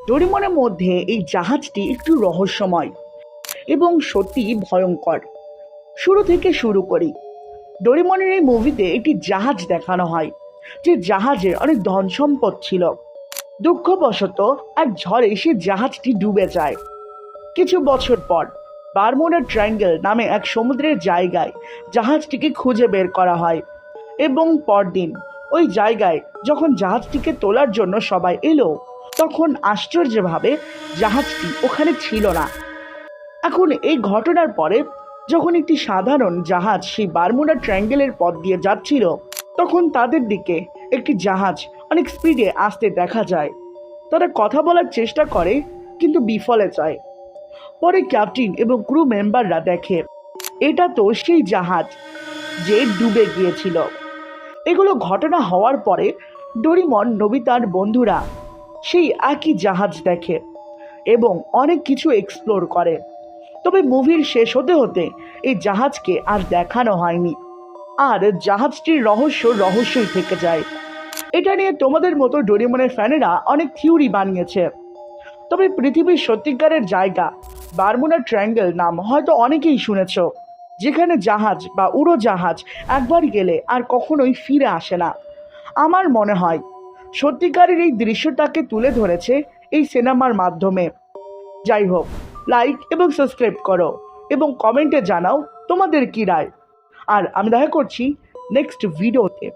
ডোরেমনের মধ্যে এই জাহাজটি একটু রহস্যময় এবং সত্যি ভয়ঙ্কর। শুরু থেকে শুরু করি। ডোরেমনের এই মুভিতে একটি জাহাজ দেখানো হয়, যে জাহাজের অনেক ধন সম্পদ ছিল। দুঃখবশত এক ঝড়ে সেই জাহাজটি ডুবে যায়। কিছু বছর পর বারমুডা ট্রায়াঙ্গেল নামে এক সমুদ্রের জায়গায় জাহাজটিকে খুঁজে বের করা হয়, এবং পরদিন ওই জায়গায় যখন জাহাজটিকে তোলার জন্য সবাই এলো, তখন আশ্চর্যভাবে জাহাজটি ওখানে ছিল না। এখন এই ঘটনার পরে যখন একটি সাধারণ জাহাজ সেই বারমুডা ট্রায়াঙ্গেলের পথ দিয়ে যাচ্ছিল, তখন তাদের দিকে একটি জাহাজ অনেক স্পিডে আসতে দেখা যায়। তারা কথা বলার চেষ্টা করে, কিন্তু বিফলে যায়। পরে ক্যাপ্টেন এবং ক্রু মেম্বাররা দেখে এটা তো সেই জাহাজ যে ডুবে গিয়েছিল। এগুলো ঘটনা হওয়ার পরে ডোরেমন নোবিতার বন্ধুরা সেই একই জাহাজ দেখে এবং অনেক কিছু এক্সপ্লোর করে। তবে মুভির শেষ হতে হতে এই জাহাজকে আর দেখানো হয়নি, আর জাহাজটির রহস্যই থেকে যায়। এটা নিয়ে তোমাদের মতো ডোরেমনের ফ্যানেরা অনেক থিওরি বানিয়েছে। তবে পৃথিবীর সত্যিকারের জায়গা বারমুডা ট্রায়াঙ্গেল নাম হয়তো অনেকেই শুনেছ, যেখানে জাহাজ বা উড়োজাহাজ একবার গেলে আর কখনোই ফিরে আসে না। আমার মনে হয় সত্যিকারের এই দৃশ্যটাকে তুলে ধরেছে এই সিনেমার মাধ্যমে। যাই হোক, লাইক এবং সাবস্ক্রাইব করো এবং কমেন্টে জানাও তোমাদের কী রায়। আর আমি দেখা করছি নেক্সট ভিডিওতে।